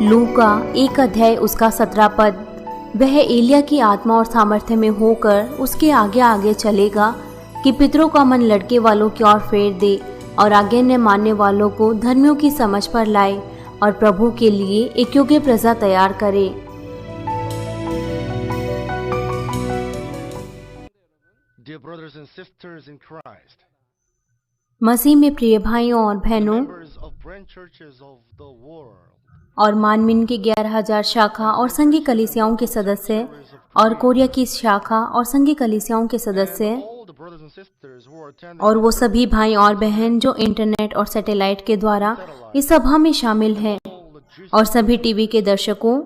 लूका 1 अध्याय उसका 17 पद। वह एलिया की आत्मा और सामर्थ्य में होकर उसके आगे आगे चलेगा कि पितरों का मन लड़के वालों की ओर फेर दे और आज्ञा न मानने वालों को धर्मियों की समझ पर लाए और प्रभु के लिए एक योग्य प्रजा तैयार करे। Dear brothers and sisters in Christ, मसीह में प्रिय भाइयों और बहनों members of branch churches of the world, और मानमिन की 11,000 शाखा और संघी कलीसियाओं के सदस्य और कोरिया की शाखा और संघी कलीसियाओं के सदस्य all the brothers and sisters who are attending और वो सभी भाई और बहन जो इंटरनेट और सैटेलाइट के द्वारा इस सभा में शामिल हैं और सभी टीवी के दर्शकों,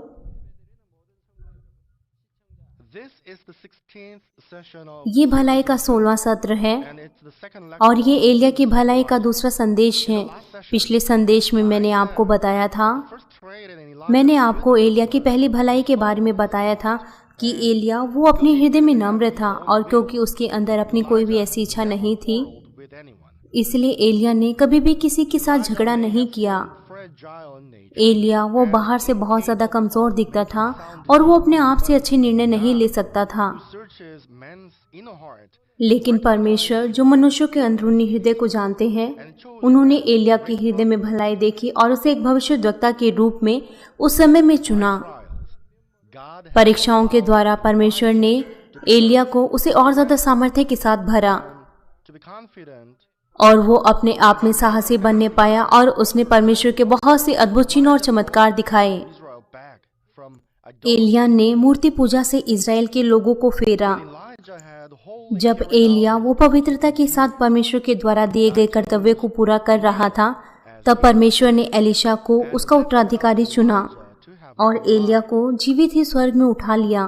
This is the 16th session of ये भलाई का 16वां सत्र है and it's the second और ये एलिया की भलाई का दूसरा संदेश है। पिछले संदेश में मैंने आपको बताया था, first trade in Elijah मैंने आपको एलिया की पहली भलाई के बारे में बताया था कि एलिया वो अपने हृदय में नम्र था और क्योंकि उसके अंदर अपनी कोई भी ऐसी इच्छा नहीं थी, with anyone. इसलिए एलिया ने कभी भी किसी के साथ झगड़ा नहीं किया। Fragile in nature. एलिया वो बाहर से बहुत ज्यादा कमजोर दिखता था और वो अपने आप से अच्छे निर्णय नहीं ले सकता था, Searches man's inner heart लेकिन परमेश्वर जो मनुष्यों के अंदरूनी हृदय को जानते हैं, उन्होंने एलिया के हृदय में भलाई देखी और उसे एक भविष्यद्वक्ता के रूप में उस समय में चुना। God परीक्षाओं के द्वारा परमेश्वर ने एलिया को उसे और ज्यादा सामर्थ्य के साथ भरा to be confident और वो अपने आप में साहसी बनने पाया और उसने परमेश्वर के बहुत से अद्भुत चिन्ह और चमत्कार दिखाए। Israel back from एलिया ने मूर्ति पूजा से इज़राइल के लोगों को फेरा। Elijah had holy जब एलिया वो पवित्रता के साथ परमेश्वर के द्वारा दिए गए कर्तव्य को पूरा कर रहा था, तब परमेश्वर ने एलीशा को उसका उत्तराधिकारी चुना to have और एलिया को जीवित ही स्वर्ग में उठा लिया।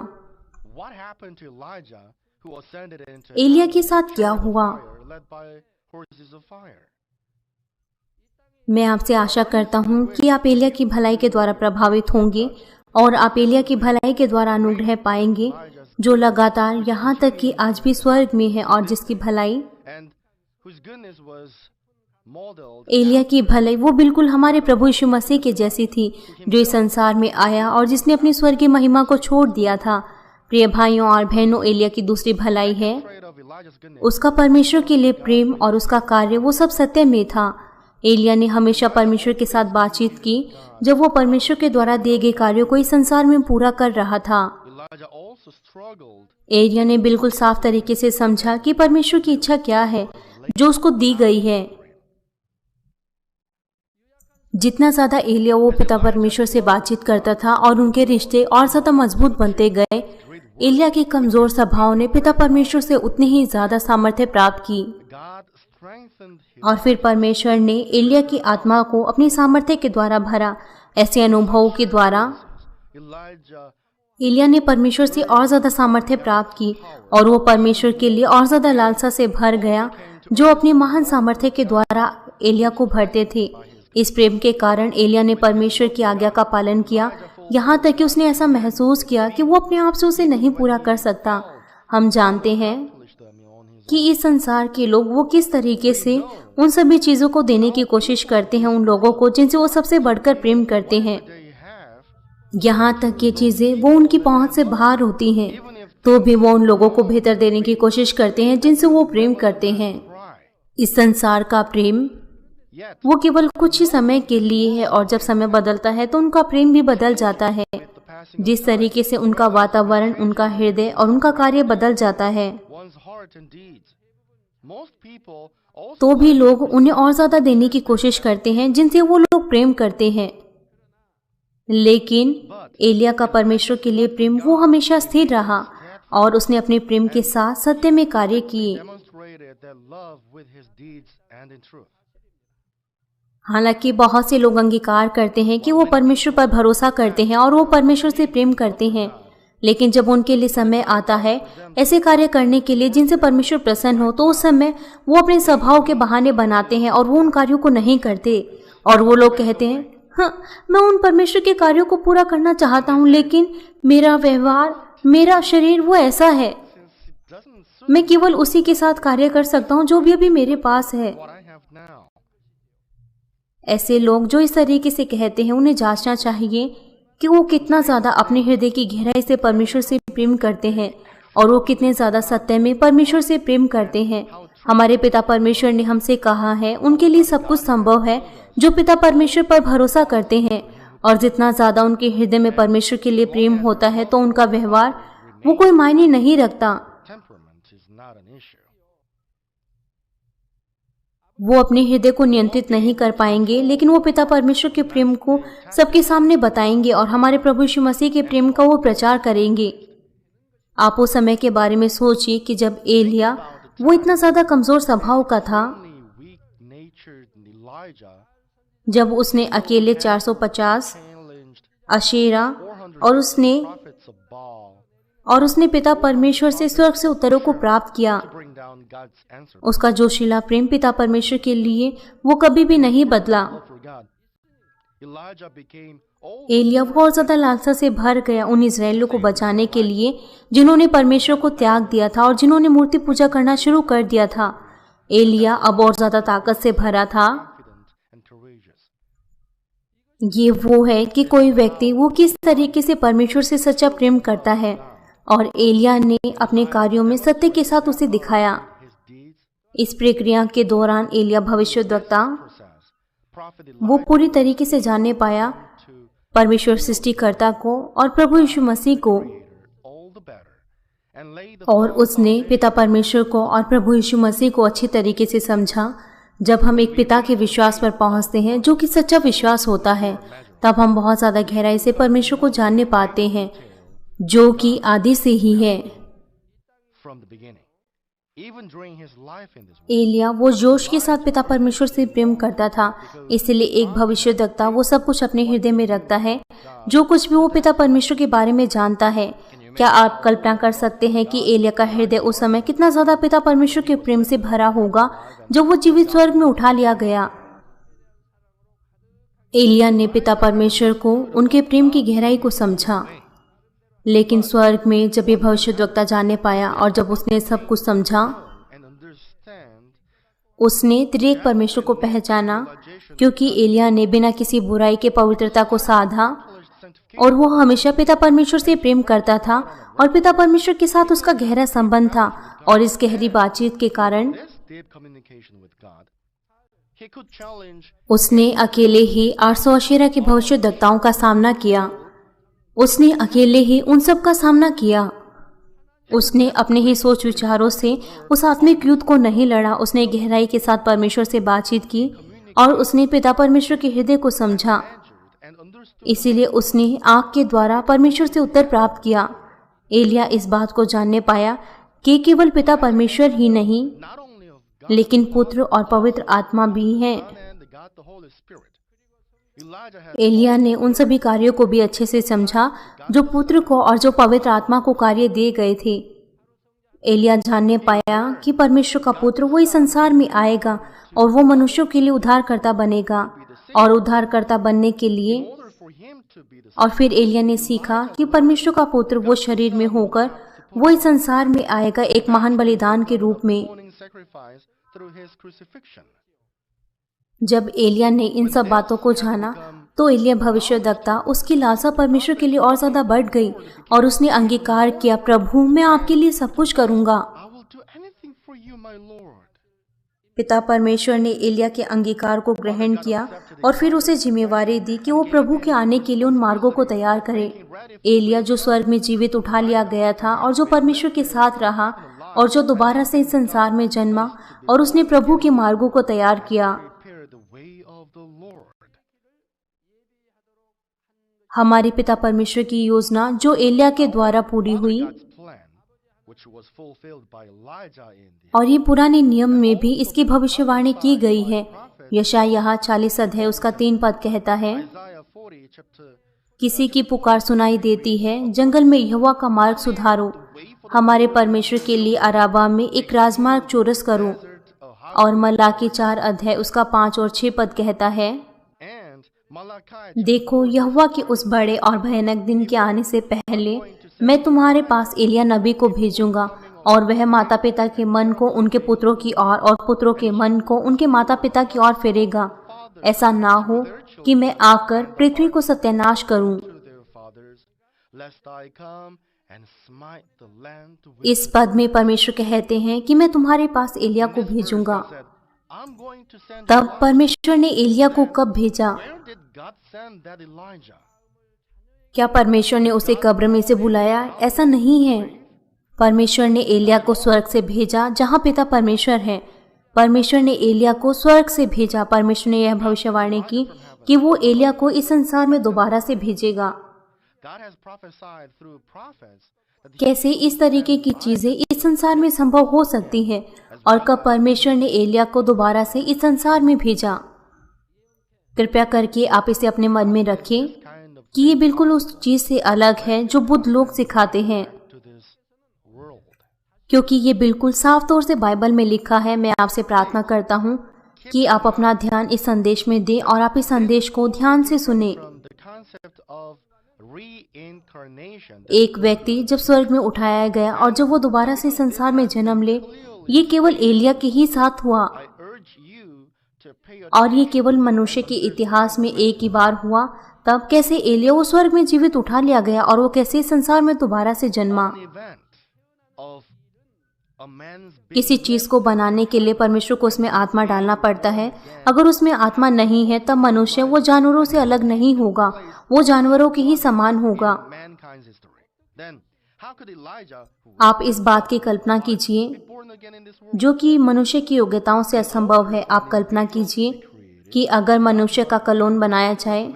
what happened to Elijah who ascended into Elia के साथ क्या हुआ? fire led by horses of fire. मैं आपसे आशा करता हूँ कि आप एलिया की भलाई के द्वारा प्रभावित होंगे और आप एलिया की भलाई के द्वारा अनुग्रह पाएंगे, जो लगातार यहाँ तक कि आज भी स्वर्ग में है और जिसकी भलाई And whose goodness was modeled Elia की भलाई वो बिल्कुल हमारे प्रभु यीशु मसीह के जैसी थी, जो इस संसार में आया और जिसने अपनी स्वर्गीय महिमा को छोड़ दिया था। प्रिय भाइयों और बहनों, एलिया की दूसरी भलाई है afraid of Elijah's goodness. उसका परमेश्वर के लिए प्रेम और उसका कार्य वो सब सत्य में था। एलिया ने हमेशा परमेश्वर के साथ बातचीत की जब वो परमेश्वर के द्वारा दिए गए कार्यों को इस संसार में पूरा कर रहा था। Elijah also struggled एलिया ने बिल्कुल साफ तरीके से समझा कि परमेश्वर की इच्छा क्या है जो उसको दी गई है। जितना ज्यादा एलिया वो पिता परमेश्वर से बातचीत करता था और उनके रिश्ते और ज्यादा मजबूत बनते गए, एलिया के कमजोर स्वभाव ने पिता परमेश्वर से उतनी ही ज्यादा सामर्थ्य प्राप्त की God strengthened him. और फिर परमेश्वर ने एलिया की आत्मा को अपनी सामर्थ्य के द्वारा भरा। ऐसे अनुभवों के द्वारा Elijah एलिया ने परमेश्वर से और ज्यादा सामर्थ्य प्राप्त की और वो परमेश्वर के लिए और ज्यादा लालसा से भर गया, जो अपनी महान सामर्थ्य के द्वारा एलिया को भरते थे। इस प्रेम के कारण एलिया ने परमेश्वर की आज्ञा का पालन किया, यहाँ तक कि उसने ऐसा महसूस किया कि वो अपने आप से उसे नहीं पूरा कर सकता। हम जानते हैं pushed them on his कि इस संसार के लोग वो किस तरीके से उन सभी चीजों को देने की कोशिश करते हैं उन लोगों को जिनसे वो सबसे बढ़कर प्रेम करते हैं। they have, यहाँ तक ये चीजें वो उनकी पहुंच से बाहर होती हैं, even if तो भी वो उन लोगों को बेहतर देने की कोशिश करते हैं जिनसे वो प्रेम करते हैं। try. इस संसार का प्रेम Yet वो केवल कुछ ही समय के लिए है और जब समय बदलता है तो उनका प्रेम भी बदल जाता है। with the passing जिस तरीके से उनका वातावरण, उनका हृदय और उनका कार्य बदल जाता है, one's heart and deeds, most people also तो भी लोग उन्हें और ज्यादा देने की कोशिश करते हैं जिनसे वो लोग प्रेम करते हैं। लेकिन एलिया का परमेश्वर के लिए प्रेम वो हमेशा स्थिर रहा और उसने अपने प्रेम के साथ सत्य में कार्य किए। demonstrated their love with his deeds and in truth. हालांकि बहुत से लोग अंगीकार करते हैं कि वो परमेश्वर पर भरोसा करते हैं और वो परमेश्वर से प्रेम करते हैं, लेकिन जब उनके लिए समय आता है ऐसे कार्य करने के लिए जिनसे परमेश्वर प्रसन्न हो, तो उस समय वो अपने स्वभाव के बहाने बनाते हैं और वो उन कार्यों को नहीं करते। और वो लोग कहते हैं, हाँ, मैं उन परमेश्वर के कार्यों को पूरा करना चाहता हूँ, लेकिन मेरा व्यवहार, मेरा शरीर वो ऐसा है, Since it doesn't suit मैं केवल उसी के साथ कार्य कर सकता हूँ जो भी अभी मेरे पास है। what I have now. ऐसे लोग जो इस तरीके से कहते हैं, उन्हें जांचना चाहिए कि वो कितना ज़्यादा अपने हृदय की गहराई से परमेश्वर से प्रेम करते हैं और वो कितने ज़्यादा सत्य में परमेश्वर से प्रेम करते हैं। हमारे पिता परमेश्वर ने हमसे कहा है, उनके लिए सब कुछ संभव है जो पिता परमेश्वर पर भरोसा करते हैं। और जितना ज़्यादा उनके हृदय में परमेश्वर के लिए प्रेम होता है तो उनका व्यवहार वो कोई मायने नहीं रखता। Temperament is not an issue. वो अपने हृदय को नियंत्रित नहीं कर पाएंगे, लेकिन वो पिता परमेश्वर के प्रेम को सबके सामने बताएंगे और हमारे प्रभु यीशु मसीह के प्रेम का वो प्रचार करेंगे। आप उस समय के बारे में सोचिए कि जब एलिया वो इतना ज़्यादा कमज़ोर स्वभाव का था, Only weak-natured Elijah जब उसने अकेले 450 challenged अशेरा 400 और उसने prophets of Baal उसने पिता परमेश्वर से स्वर्ग से उत्तरों को प्राप्त किया। to bring down God's answer. उसका जोशीला प्रेम पिता परमेश्वर के लिए वो कभी भी नहीं बदला। For God, Elijah became all Elia वो और ज्यादा लालसा से भर गया उन इजरायलियों को बचाने के लिए जिन्होंने परमेश्वर को त्याग दिया था और जिन्होंने मूर्ति पूजा करना शुरू कर दिया था। एलिया अब और ज्यादा ताकत से भरा था। confident and courageous. ये वो है कि कोई व्यक्ति वो किस तरीके से परमेश्वर से सच्चा प्रेम करता है, और एलिया ने अपने कार्यों में सत्य के साथ उसे दिखाया। His deeds इस प्रक्रिया के दौरान एलिया भविष्यद्वक्ता process. Prophet वो Elijah पूरी तरीके से जानने पाया to परमेश्वर सृष्टिकर्ता को और प्रभु यीशु मसीह को, Creator all the better and lay the और उसने पिता परमेश्वर को और प्रभु यीशु मसीह को अच्छी तरीके से समझा। जब हम एक पिता के विश्वास पर पहुंचते हैं जो कि सच्चा विश्वास होता है, तब हम बहुत ज़्यादा गहराई से परमेश्वर को जानने पाते हैं जो कि आदि से ही है। from the beginning. Even during his life in this world, Elia वो जोश के साथ पिता परमेश्वर से प्रेम करता था, इसलिए एक भविष्यद्वक्ता वो सब कुछ अपने हृदय में रखता है जो कुछ भी वो पिता परमेश्वर के बारे में जानता है। क्या आप कल्पना कर सकते हैं कि एलिया का हृदय उस समय कितना ज्यादा पिता परमेश्वर के प्रेम से भरा होगा जब वो जीवित स्वर्ग में उठा लिया गया। एलिया ने पिता परमेश्वर को उनके प्रेम की गहराई को समझा, लेकिन स्वर्ग में जब ये भविष्यद्वक्ता जानने पाया और जब उसने सब कुछ समझा, and understand उसने त्रिएक परमेश्वर को पहचाना, क्योंकि एलिया ने बिना किसी बुराई के पवित्रता को साधा और वो हमेशा पिता परमेश्वर से प्रेम करता था और पिता परमेश्वर के साथ उसका गहरा संबंध था। और इस गहरी बातचीत के कारण this deep communication with God, he could challenge उसने अकेले ही 800 अशेरा के भविष्यद्वक्ताओं का सामना किया। उसने अकेले ही उन सब का सामना किया। उसने अपने ही सोच विचारों से उस आत्मिक युद्ध को नहीं लड़ा। उसने गहराई के साथ परमेश्वर से बातचीत की और उसने पिता परमेश्वर के हृदय को समझा। and understood इसीलिए उसने आँख के द्वारा परमेश्वर से उत्तर प्राप्त किया। एलिया इस बात को जानने पाया कि केवल पिता परमेश्वर ही नहीं, not only of God लेकिन पुत्र और पवित्र आत्मा भी हैं। and God the Holy Spirit. Elijah had Elia ने उन सभी कार्यों को भी अच्छे से समझा जो पुत्र को और जो पवित्र आत्मा को कार्य दिए गए थे। एलिया जानने पाया कि परमेश्वर का पुत्र वो इस संसार में आएगा और वो मनुष्यों के लिए उद्धारकर्ता बनेगा, और उद्धारकर्ता बनने के लिए in order for him to be the और फिर एलिया ने सीखा कि परमेश्वर का पुत्र वो शरीर में होकर वो इस संसार में आएगा एक महान बलिदान के रूप में। atoning sacrifice through his crucifixion. जब एलिया ने इन सब बातों को जाना तो एलिया भविष्यद्वक्ता उसकी लालसा परमेश्वर के लिए और ज्यादा बढ़ गई और उसने अंगीकार किया, प्रभु मैं आपके लिए सब कुछ करूंगा। I will do anything for you, my Lord. पिता परमेश्वर ने एलिया के अंगीकार को ग्रहण किया और फिर उसे जिम्मेवारी दी कि वो प्रभु के आने के लिए उन मार्गों को तैयार करे। एलिया जो स्वर्ग में जीवित उठा लिया गया था और जो परमेश्वर के साथ रहा और जो दोबारा से इस संसार में जन्मा और उसने प्रभु के मार्गों को तैयार किया। Prepare the way of the Lord. हमारे पिता परमेश्वर की योजना जो एलिया के द्वारा पूरी हुई, God's plan, which was fulfilled by Elijah in the और ये पुराने नियम में भी इसकी भविष्यवाणी की गई है। यशायाह 40 अध्याय उसका 3 पद कहता है, Isaiah 40 chapter किसी की पुकार सुनाई देती है, जंगल में यहोवा का मार्ग सुधारो, हमारे परमेश्वर के लिए अराबा में एक राजमार्ग चौरस करो। और मलाकी 4 अध्याय उसका 5 और 6 पद कहता है, and Malachi देखो यहोवा के उस बड़े और भयानक दिन के आने से पहले मैं तुम्हारे पास एलिया नबी को भेजूंगा, और वह माता पिता के मन को उनके पुत्रों की ओर और पुत्रों के मन को उनके माता पिता की ओर फेरेगा, ऐसा ना हो कि मैं आकर पृथ्वी को सत्यानाश करूं। इस पद में परमेश्वर कहते हैं कि मैं तुम्हारे पास एलिया को भेजूंगा। तब परमेश्वर ने एलिया को कब भेजा? क्या परमेश्वर ने उसे कब्र में से बुलाया? ऐसा नहीं है। परमेश्वर ने एलिया को स्वर्ग से भेजा जहां पिता परमेश्वर है। परमेश्वर ने एलिया को स्वर्ग से भेजा। परमेश्वर ने यह भविष्यवाणी की कि वो एलिया को इस संसार में दोबारा से भेजेगा। कैसे इस तरीके की चीजें इस संसार में संभव हो सकती है और कब परमेश्वर ने एलिया को दोबारा से इस संसार में भेजा? कृपया करके आप इसे अपने मन में रखें कि ये बिल्कुल उस चीज से अलग है जो बुद्ध लोग सिखाते हैं, क्योंकि ये बिल्कुल साफ तौर से बाइबल में लिखा है। मैं आपसे प्रार्थना करता हूँ कि आप अपना ध्यान इस संदेश में दें और आप इस संदेश को ध्यान से सुने। एक व्यक्ति जब स्वर्ग में उठाया गया और जब वो दोबारा से संसार में जन्म ले, ये केवल एलिया के ही साथ हुआ और ये केवल मनुष्य के इतिहास में एक ही बार हुआ। तब कैसे एलिया वो स्वर्ग में जीवित उठा लिया गया और वो कैसे संसार में दोबारा से जन्मा। किसी चीज को बनाने के लिए परमेश्वर को उसमें आत्मा डालना पड़ता है। अगर उसमें आत्मा नहीं है तब मनुष्य वो जानवरों से अलग नहीं होगा, वो जानवरों के ही समान होगा। आप इस बात की कल्पना कीजिए जो कि मनुष्य की योग्यताओं से असंभव है। आप कल्पना कीजिए कि अगर मनुष्य का क्लोन बनाया जाए,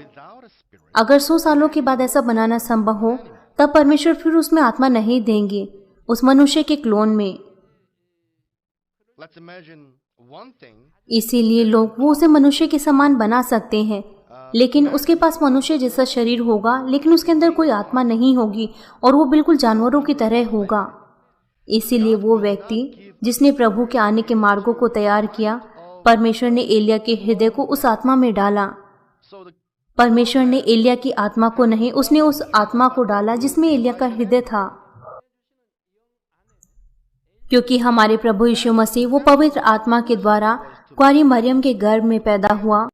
अगर 100 सालों के बाद ऐसा बनाना संभव हो, तब परमेश्वर फिर उसमें आत्मा नहीं देंगे उस मनुष्य के क्लोन में। इसीलिए लोग वो उसे मनुष्य के समान बना सकते हैं, लेकिन उसके पास मनुष्य जैसा शरीर होगा, लेकिन उसके अंदर कोई आत्मा नहीं होगी और वो बिल्कुल जानवरों की तरह होगा। इसीलिए वो व्यक्ति जिसने प्रभु के आने के मार्गों को तैयार किया, परमेश्वर ने एलिया के हृदय को उस आत्मा में डाला। परमेश्वर ने एलिया की आत्मा को नहीं, उसने उस आत्मा को डाला जिसमें एलिया का हृदय था। क्योंकि हमारे प्रभु यीशु मसीह वो पवित्र आत्मा के द्वारा कुंवारी मरियम के गर्भ में पैदा हुआ।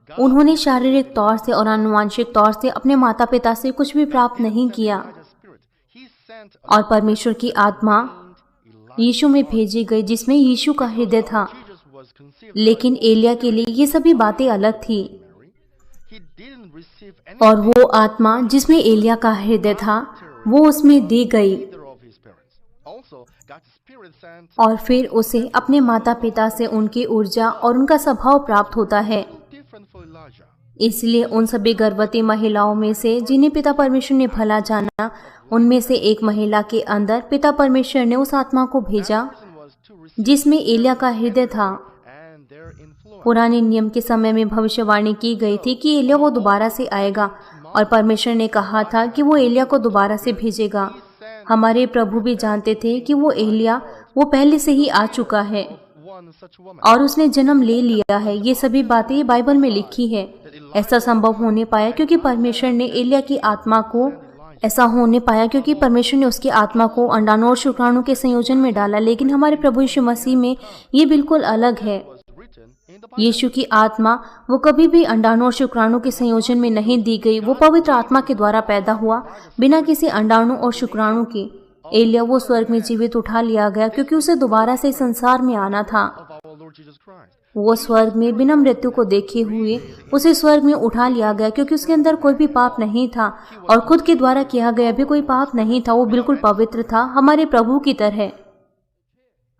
उन्होंने शारीरिक तौर से और आनुवांशिक तौर से अपने माता पिता से कुछ भी प्राप्त नहीं किया और परमेश्वर की आत्मा यीशु में भेजी गई जिसमें यीशु का हृदय था। लेकिन एलिया के लिए ये सभी बातें अलग थी और वो आत्मा जिसमें एलिया का हृदय था वो उसमें दी गई और फिर उसे अपने माता पिता से उनकी ऊर्जा और उनका स्वभाव प्राप्त होता है। इसलिए उन सभी गर्भवती महिलाओं में से जिन्हें पिता परमेश्वर ने भला जाना, उनमें से एक महिला के अंदर पिता परमेश्वर ने उस आत्मा को भेजा जिसमें एलिया का हृदय था। पुराने नियम के समय में भविष्यवाणी की गई थी कि एलिया वो दोबारा से आएगा और परमेश्वर ने कहा था कि वो एलिया को दोबारा से भेजेगा। हमारे प्रभु भी जानते थे कि वो एलिया वो पहले से ही आ चुका है और उसने जन्म ले लिया है। ये सभी बातें बाइबल में लिखी है। ऐसा संभव होने पाया क्योंकि परमेश्वर ने एलिया की आत्मा को ऐसा होने पाया क्योंकि परमेश्वर ने उसकी आत्मा को अंडाणु और शुक्राणु के संयोजन में डाला। लेकिन हमारे प्रभु यीशु मसीह में ये बिल्कुल अलग है। यीशु की आत्मा वो कभी भी अंडाणु और शुक्राणु के संयोजन में नहीं दी गई। वो पवित्र आत्मा के द्वारा पैदा हुआ बिना किसी अंडाणु और शुक्राणु के। एलिया वो स्वर्ग में जीवित उठा लिया गया क्योंकि उसे दोबारा से संसार में आना था। वो स्वर्ग में बिना मृत्यु को देखे हुए उसे स्वर्ग में उठा लिया गया क्योंकि उसके अंदर कोई भी पाप नहीं था और खुद के द्वारा किया गया भी कोई पाप नहीं था। वो बिल्कुल पवित्र था, हमारे प्रभु की तरह।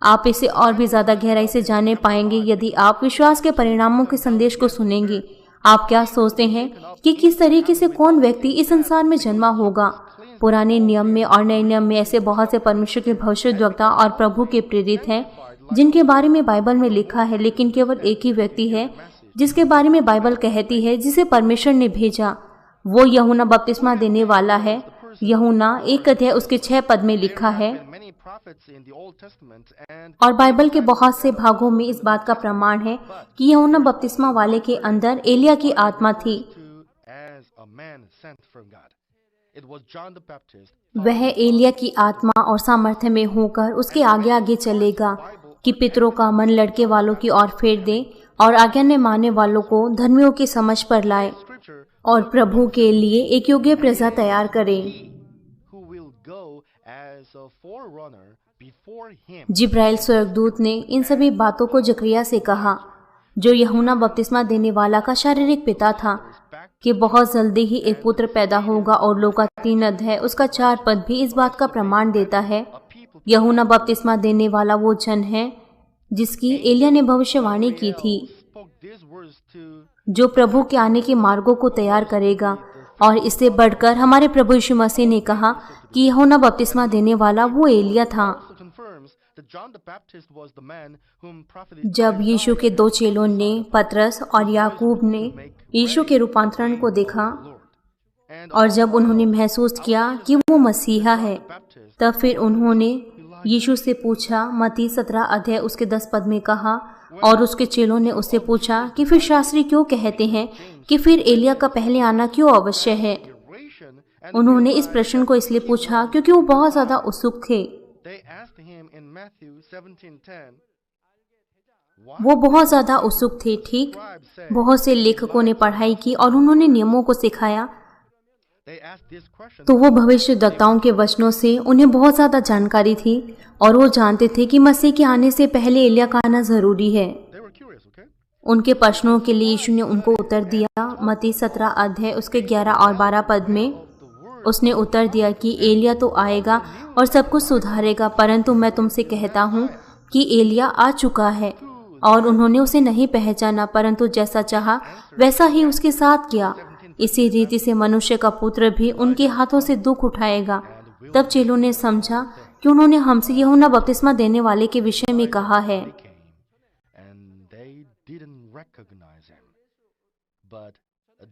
आप इसे और भी ज्यादा गहराई से जाने पाएंगे यदि आप विश्वास के परिणामों के संदेश को सुनेंगे। आप क्या सोचते हैं कि किस तरीके से कौन व्यक्ति इस संसार में जन्मा होगा? पुराने नियम में और नए नियम में ऐसे बहुत से परमेश्वर के भविष्यद्वक्ता और प्रभु के प्रेरित हैं जिनके बारे में बाइबल में लिखा है, लेकिन केवल एक ही व्यक्ति है जिसके बारे में बाइबल कहती है जिसे परमेश्वर ने भेजा। वो यूहन्ना बपतिस्मा देने वाला है। यूहन्ना 1 अध्याय उसके 6 पद में लिखा है और बाइबल के बहुत से भागों में इस बात का प्रमाण है कि यूहन्ना बपतिस्मा वाले के अंदर एलिया की आत्मा थी। वह एलिया की आत्मा और सामर्थ्य में होकर उसके आगे आगे चलेगा कि पितरों का मन लड़के वालों की ओर फेर दे और आज्ञा ने मानने वालों को धर्मियों की समझ पर लाए Scripture और प्रभु के लिए एक योग्य प्रजा तैयार करें। who will go as a forerunner before him. जिब्राइल स्वर्गदूत ने इन सभी बातों को जकरिया से कहा, जो यूहन्ना बपतिस्मा देने वाला का शारीरिक पिता था, कि बहुत जल्दी ही एक पुत्र पैदा होगा। और लूका 3 अध्याय उसका 4 पद भी इस बात का प्रमाण देता है। यूहन्ना बपतिस्मा देने वाला वो जन है जिसकी एलिया ने भविष्यवाणी की थी, Spoke these words to जो प्रभु के आने के मार्गों को तैयार करेगा। और इससे बढ़कर हमारे प्रभु यीशु मसीह ने कहा कि यूहन्ना बपतिस्मा देने वाला वो एलिया था। also confirms that John the Baptist was the man whom prophet जब यीशु के 2 चेलों ने, पतरस और याकूब ने, यीशु के रूपांतरण को देखा and और जब उन्होंने महसूस किया कि वो मसीहा है, तब फिर उन्होंने यीशु से पूछा। मत्ती 17 अध्याय उसके 10 पद में कहा, और उसके चेलों ने उससे पूछा कि फिर शास्त्री क्यों कहते हैं कि फिर एलिया का पहले आना क्यों अवश्य है। duration, and उन्होंने इस प्रश्न को इसलिए पूछा क्योंकि वो बहुत ज्यादा उत्सुक थे। they asked him in Matthew 17:10, वो बहुत ज्यादा उत्सुक थे। ठीक, बहुत से लेखकों ने पढ़ाई की और उन्होंने नियमों को सिखाया, they asked this question. तो वो भविष्यद्वक्ताओं के वचनों से उन्हें बहुत ज्यादा जानकारी थी और वो जानते थे कि मसीह के आने से पहले एलिया का आना जरूरी है। They were curious, okay? उनके प्रश्नों के लिए यीशु ने उनको उत्तर दिया। मत्ती 17 अध्याय उसके 11 और 12 पद में उसने उत्तर दिया कि एलिया तो आएगा और सब कुछ सुधारेगा, परंतु मैं तुमसे कहता हूँ कि एलिया आ चुका है और उन्होंने उसे नहीं पहचाना, परंतु जैसा चाहा वैसा ही उसके साथ किया। इसी रीति से मनुष्य का पुत्र भी उनके हाथों से दुख उठाएगा। तब चेलों ने समझा कि उन्होंने हमसे यूहन्ना बपतिस्मा देने वाले के विषय में कहा है। Came, and they didn't recognize him, but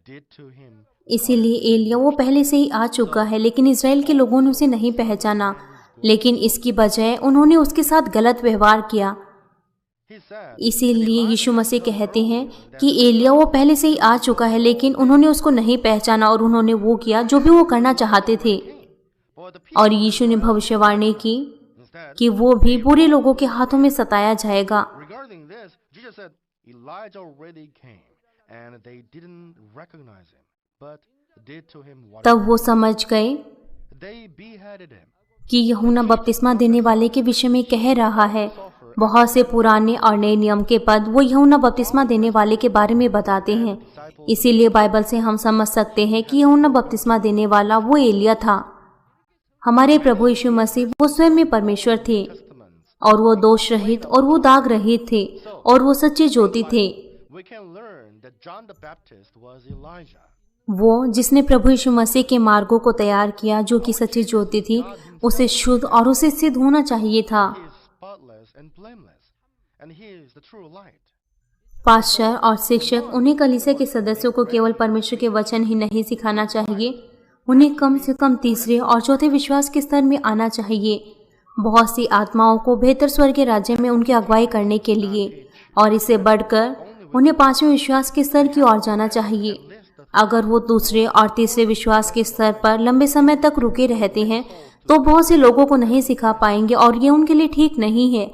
did to him. इसीलिए एलिया वो पहले से ही आ चुका है, लेकिन इज़राइल के लोगों ने उसे नहीं पहचाना, लेकिन इसकी बजाय उन्होंने उसके साथ गलत व्यवहार किया। He said, इसीलिए यीशु मसीह कहते हैं कि एलिया वो पहले से ही आ चुका है, लेकिन उन्होंने उसको नहीं पहचाना और उन्होंने वो किया जो भी वो करना चाहते थे। but the people और यीशु ने भविष्यवाणी की instead, कि वो भी बुरे लोगों के हाथों में सताया जाएगा। regarding this, Jesus said, Elijah already came, and they didn't recognize him, but did to him what तब वो समझ गए they beheaded him. कि यूहन्ना बपतिस्मा देने वाले के विषय में कह रहा है। बहुत से पुराने और नए नियम के पद वो यूहन्ना बपतिस्मा देने वाले के बारे में बताते हैं। इसीलिए बाइबल से हम समझ सकते हैं कि यूहन्ना बपतिस्मा देने वाला वो एलिया था। हमारे प्रभु यीशु मसीह वो स्वयं में परमेश्वर थे और वो दोष रहित और वो दाग रहित थे और वो सच्चे ज्योति थे। We can learn that John the Baptist was Elijah. वो जिसने प्रभु यीशु मसीह के मार्गों को तैयार किया, जो कि सच्ची ज्योति थी, उसे शुद्ध और उसे सिद्ध होना चाहिए था। He is spotless and blameless, and he is the true light. Pastor और शिक्षक उन्हें कलीसिया के सदस्यों को केवल परमेश्वर के वचन ही नहीं सिखाना चाहिए, उन्हें कम से कम तीसरे और चौथे विश्वास के स्तर में आना चाहिए, बहुत सी आत्माओं को बेहतर स्वर्गीय राज्य में उनकी अगुवाई करने के लिए, और इससे बढ़कर उन्हें 5वें विश्वास के स्तर की ओर जाना चाहिए। अगर वो दूसरे और तीसरे विश्वास के स्तर पर लंबे समय तक रुके रहते हैं तो बहुत से लोगों को नहीं सिखा पाएंगे, और ये उनके लिए ठीक नहीं है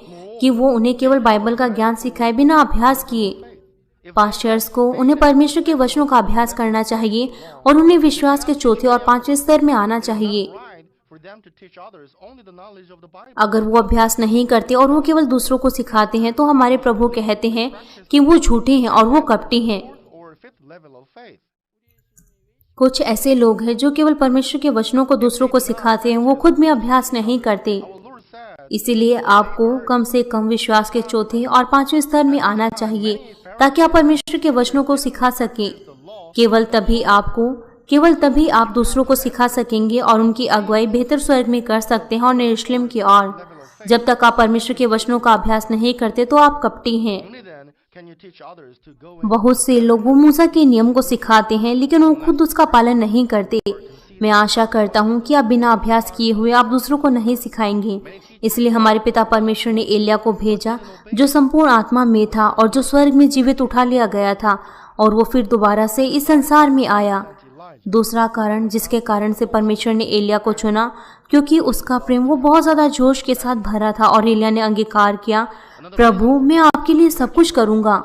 कि वो उन्हें केवल बाइबल का ज्ञान सिखाए बिना अभ्यास किए। पास्टर्स को उन्हें परमेश्वर के वचनों का अभ्यास करना चाहिए और उन्हें विश्वास के चौथे और 5वें स्तर में आना चाहिए। Right for them to teach others only the knowledge of the Bible. अगर वो अभ्यास नहीं करते और वो केवल दूसरों को सिखाते हैं तो हमारे प्रभु कहते हैं कि वो झूठे हैं और वो कपटी हैं। Or fifth level of faith. कुछ ऐसे लोग हैं जो केवल परमेश्वर के वचनों को दूसरों को सिखाते हैं, वो खुद में अभ्यास नहीं करते। Our Lord said, इसीलिए आपको कम से कम विश्वास के चौथे और 5वें स्तर में आना चाहिए ताकि आप परमेश्वर के वचनों को सिखा सकें। केवल तभी आप दूसरों को सिखा सकेंगे और उनकी अगुवाई बेहतर स्वर्ग में कर सकते हैं और यरूशलेम की ओर। जब तक आप परमेश्वर के वचनों का अभ्यास नहीं करते तो आप कपटी हैं। only then can you teach others to go in. बहुत से लोग वो मूसा के नियम को सिखाते हैं लेकिन वो खुद उसका पालन नहीं करते। मैं आशा करता हूँ कि आप बिना अभ्यास किए हुए आप दूसरों को नहीं सिखाएंगे। इसलिए हमारे पिता परमेश्वर ने एलिया को भेजा जो संपूर्ण आत्मा में था और जो स्वर्ग में जीवित उठा लिया गया था, और वो फिर दोबारा से इस संसार में आया। दूसरा कारण जिसके कारण से परमेश्वर ने एलिया को चुना, क्योंकि उसका प्रेम वो बहुत ज्यादा जोश के साथ भरा था और एलिया ने अंगीकार किया, प्रभु मैं आपके लिए सब कुछ करूंगा।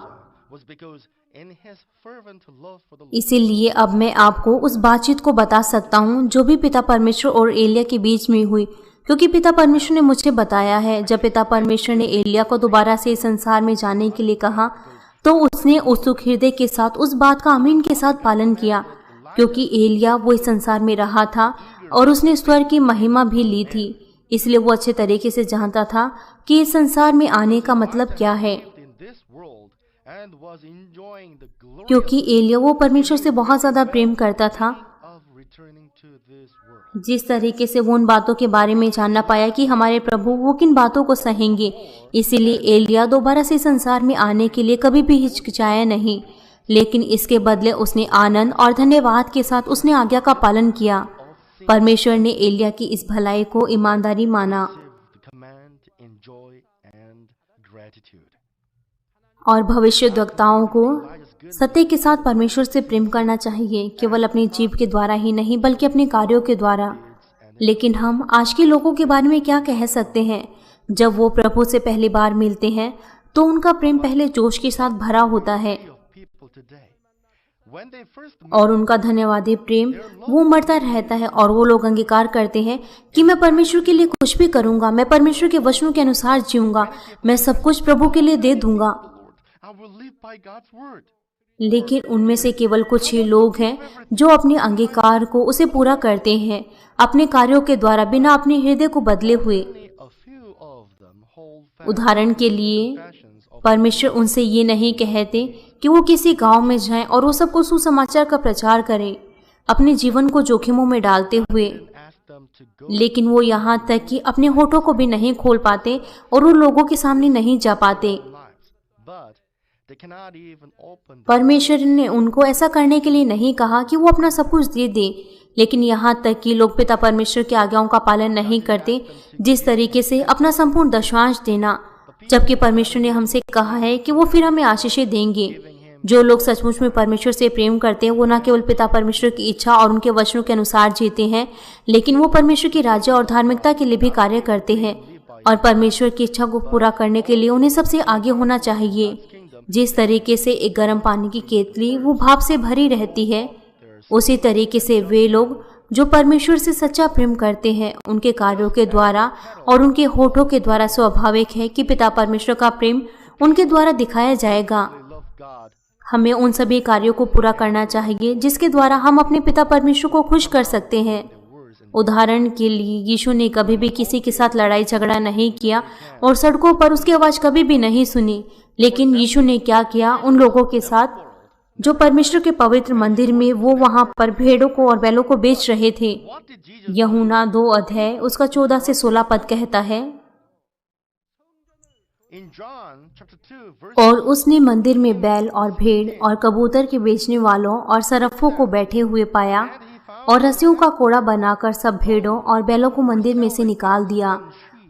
was because in his fervent love for the Lord, इसीलिए अब मैं आपको उस बातचीत को बता सकता हूँ जो भी पिता परमेश्वर और एलिया के बीच में हुई, क्योंकि पिता परमेश्वर ने मुझे बताया है। जब पिता परमेश्वर ने एलिया को दोबारा से इस संसार में जाने के लिए कहा तो उसने उत्सुक हृदय के साथ उस बात का आमीन के साथ पालन किया, क्योंकि एलिया वो इस संसार में रहा था और उसने स्वर्ग की महिमा भी ली थी। इसलिए वो अच्छे तरीके से जानता था कि इस संसार में आने का मतलब क्या है, in this world and was enjoying the glory क्योंकि एलिया वो परमेश्वर से बहुत ज्यादा प्रेम करता था। of returning to this world. जिस तरीके से वो उन बातों के बारे में जानना पाया कि हमारे प्रभु वो किन बातों को सहेंगे, इसीलिए एलिया दोबारा से संसार में आने के लिए कभी भी हिचकिचाया नहीं, लेकिन इसके बदले उसने आनंद और धन्यवाद के साथ उसने आज्ञा का पालन किया। परमेश्वर ने एलिया की इस भलाई को ईमानदारी माना The command in joy and gratitude. और भविष्यद्वक्ताओं को सत्य के साथ परमेश्वर से प्रेम करना चाहिए, केवल अपनी जीभ के द्वारा ही नहीं बल्कि अपने कार्यों के द्वारा। लेकिन हम आज के लोगों के बारे में क्या कह सकते हैं? जब वो प्रभु से पहली बार मिलते हैं तो उनका प्रेम पहले जोश के साथ भरा होता है Of people today, when they first और उनका धन्यवादी प्रेम वो उमड़ता रहता है और वो लोग अंगीकार करते हैं कि मैं परमेश्वर के लिए कुछ भी करूंगा, मैं परमेश्वर के वचनों के अनुसार जीऊंगा, मैं सब कुछ प्रभु के लिए दे दूंगा। I will live by God's word. लेकिन उनमें से केवल कुछ ही लोग हैं जो अपने अंगीकार को उसे पूरा करते हैं अपने कार्यों के द्वारा, बिना अपने हृदय को बदले हुए। Only a few of them hold fast उदाहरण के लिए passions of परमेश्वर उनसे ये नहीं कहते कि वो किसी गांव में जाएं और वो सबको सुसमाचार का प्रचार करें अपने जीवन को जोखिमों में डालते हुए, ask them to go लेकिन वो यहाँ तक कि अपने होठों को भी नहीं खोल पाते और उन लोगों के सामने नहीं जा पाते। lives, but they cannot even open the परमेश्वर ने उनको ऐसा करने के लिए नहीं कहा कि वो अपना सब कुछ दे दे, लेकिन यहाँ तक कि लोग पिता परमेश्वर की आज्ञाओं का पालन नहीं करते, जिस तरीके से अपना संपूर्ण दशांश देना, जबकि परमेश्वर ने हमसे कहा है कि वो फिर हमें आशीषें देंगे। जो लोग सचमुच में परमेश्वर से प्रेम करते हैं वो न केवल पिता परमेश्वर की इच्छा और उनके वचनों के अनुसार जीते हैं, लेकिन वो परमेश्वर की राज्य और धार्मिकता के लिए भी कार्य करते हैं, और परमेश्वर की इच्छा को पूरा करने के लिए उन्हें सबसे आगे होना चाहिए। जिस तरीके से एक गर्म पानी की केतली वो भाप से भरी रहती है, उसी तरीके से वे लोग जो परमेश्वर से सच्चा प्रेम करते हैं उनके कार्यों के द्वारा और उनके होठों के द्वारा स्वाभाविक है कि पिता परमेश्वर का प्रेम उनके द्वारा दिखाया जाएगा। love God. हमें उन सभी कार्यों को पूरा करना चाहिए जिसके द्वारा हम अपने पिता परमेश्वर को खुश कर सकते हैं। उदाहरण के लिए यीशु ने कभी भी किसी के साथ लड़ाई झगड़ा नहीं किया और सड़कों पर उसकी आवाज कभी भी नहीं सुनी, लेकिन यीशु ने क्या किया उन लोगों के साथ जो परमेश्वर के पवित्र मंदिर में वो वहां पर भेड़ों को और बैलों को बेच रहे थे। What did Jesus यूहन्ना 2 अध्याय उसका 14 से 16 पद कहता है, in John chapter 2 verse और उसने मंदिर में बैल और भेड़ और कबूतर के बेचने वालों और सरफों को बैठे हुए पाया और रस्सियों का कोड़ा बनाकर सब भेड़ों और बैलों को मंदिर में से निकाल दिया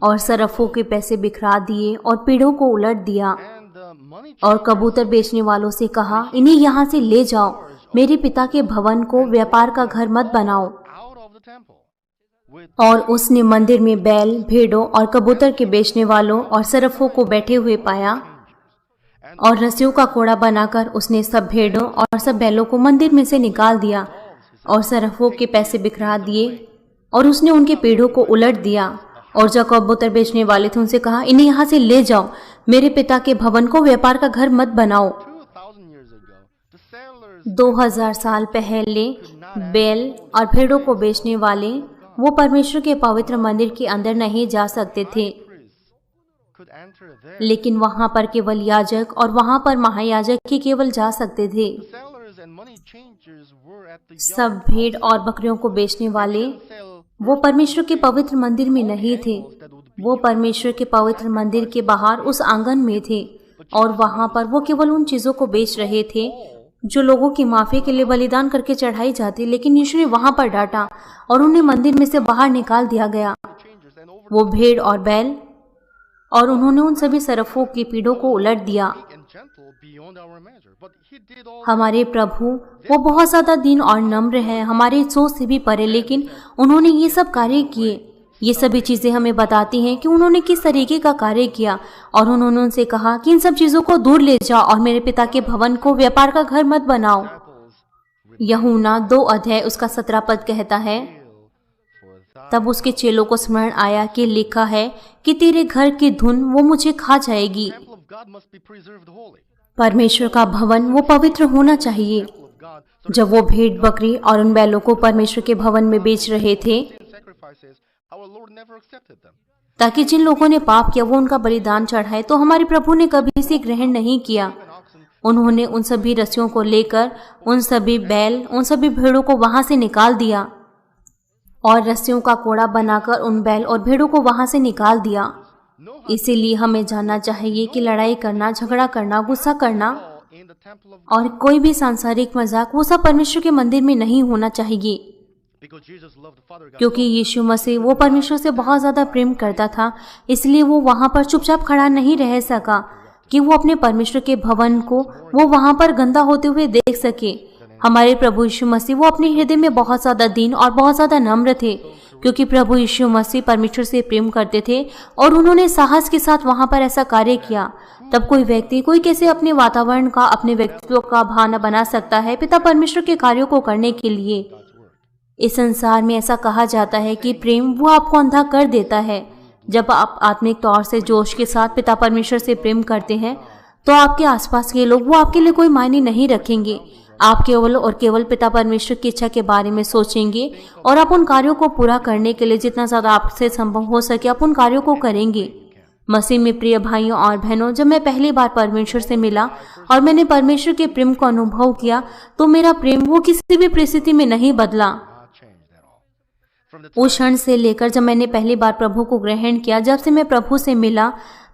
और सरफों के पैसे बिखरा दिए और पीढ़ों को उलट दिया and the money और कबूतर बेचने वालों से कहा, इन्हें यहाँ से ले जाओ, मेरे पिता के भवन को व्यापार का घर मत बनाओ। out of the temple with और उसने मंदिर में बैल, भेड़ों और कबूतर के बेचने वालों और सरफों को बैठे हुए पाया और रस्सियों का कोड़ा बनाकर उसने सब भेड़ों और सब बैलों को मंदिर में से निकाल दिया और सरफों के पैसे बिखरा दिए और उसने उनके पेड़ों को उलट दिया। और जो कबूतर बेचने वाले थे उनसे कहा, इन्हें यहाँ से ले जाओ, मेरे पिता के भवन को व्यापार का घर मत बनाओ। 2000 years ago the sellers 2000 साल पहले बैल और भेड़ों को बेचने वाले वो परमेश्वर के पवित्र मंदिर के अंदर नहीं जा सकते थे, priests could enter there. लेकिन वहां पर केवल याजक और वहां पर महायाजक ही केवल जा सकते थे। Sellers and money changers were at the सब भेड़ और बकरियों को बेचने वाले sell वो परमेश्वर के पवित्र मंदिर में नहीं थे, वो परमेश्वर के पवित्र मंदिर के बाहर उस आंगन में थे और वहां पर वो केवल उन चीजों को बेच रहे थे जो लोगों की माफी के लिए बलिदान करके चढ़ाई जाती। लेकिन यीशु ने वहां पर डांटा और उन्हें मंदिर में से बाहर निकाल दिया गया, changers and over वो भेड़ और बैल, और उन्होंने उन सभी सरफों की पीढ़ों को उलट दिया। and gentle beyond our measure. But he did all हमारे प्रभु वो बहुत ज्यादा दीन और नम्र है, हमारी सोच से भी परे, लेकिन उन्होंने ये सब कार्य किए। ये सभी चीजें हमें बताती हैं कि उन्होंने किस तरीके का कार्य किया और उन्होंने उनसे कहा कि इन सब चीजों को दूर ले जाओ और मेरे पिता के भवन को व्यापार का घर मत बनाओ। यूहन्ना 2 अध्याय उसका 17 पद कहता है, तब उसके चेलों को स्मरण आया कि लिखा है कि तेरे घर की धुन वो मुझे खा जाएगी। परमेश्वर का भवन वो पवित्र होना चाहिए। जब वो भेड़ बकरी और उन बैलों को परमेश्वर के भवन में बेच रहे थे ताकि जिन लोगों ने पाप किया वो उनका बलिदान चढ़ाए, तो हमारे प्रभु ने कभी इसे ग्रहण नहीं किया। उन्होंने उन सभी रस्सियों को लेकर उन सभी बैल, उन सभी भेड़ों को वहां से निकाल दिया और रस्सियों का कोड़ा बनाकर उन बैल और भेड़ों को वहां से निकाल दिया। इसीलिए हमें जानना चाहिए कि लड़ाई करना, झगड़ा करना, गुस्सा करना और कोई भी सांसारिक मजाक वो सब परमेश्वर के मंदिर में नहीं होना चाहिए, क्योंकि यीशु मसीह वो परमेश्वर से बहुत ज्यादा प्रेम करता था। इसलिए वो वहां पर चुपचाप खड़ा नहीं रह सका कि वो अपने परमेश्वर के भवन को वो वहां पर गंदा होते हुए देख सके। हमारे प्रभु यीशु मसीह वो अपने हृदय में बहुत ज्यादा दीन और बहुत ज्यादा नम्र थे, क्योंकि प्रभु यीशु मसीह परमेश्वर से प्रेम करते थे और उन्होंने साहस के साथ वहां पर ऐसा कार्य किया। तब कोई व्यक्ति, कोई कैसे अपने वातावरण का, अपने व्यक्तित्व का भावना बना सकता है पिता परमेश्वर के कार्यों को करने के लिए। इस संसार में ऐसा कहा जाता है कि प्रेम वो आपको अंधा कर देता है। जब आप आत्मिक तौर से जोश के साथ पिता परमेश्वर से प्रेम करते हैं तो आपके आसपास के लोग वो आपके लिए कोई मायने नहीं रखेंगे। आप केवल और केवल पिता परमेश्वर की इच्छा के बारे में सोचेंगे और आप उन कार्यों को पूरा करने के लिए जितना ज्यादा आपसे संभव हो सके आप उन कार्यों को करेंगे। मसीह में प्रिय भाइयों और बहनों, जब मैं पहली बार परमेश्वर से मिला और मैंने परमेश्वर के प्रेम को अनुभव किया तो मेरा प्रेम वो किसी भी परिस्थिति में नहीं बदला। उस क्षण से लेकर जब मैंने पहली बार प्रभु को ग्रहण किया, जब से मैं प्रभु से मिला,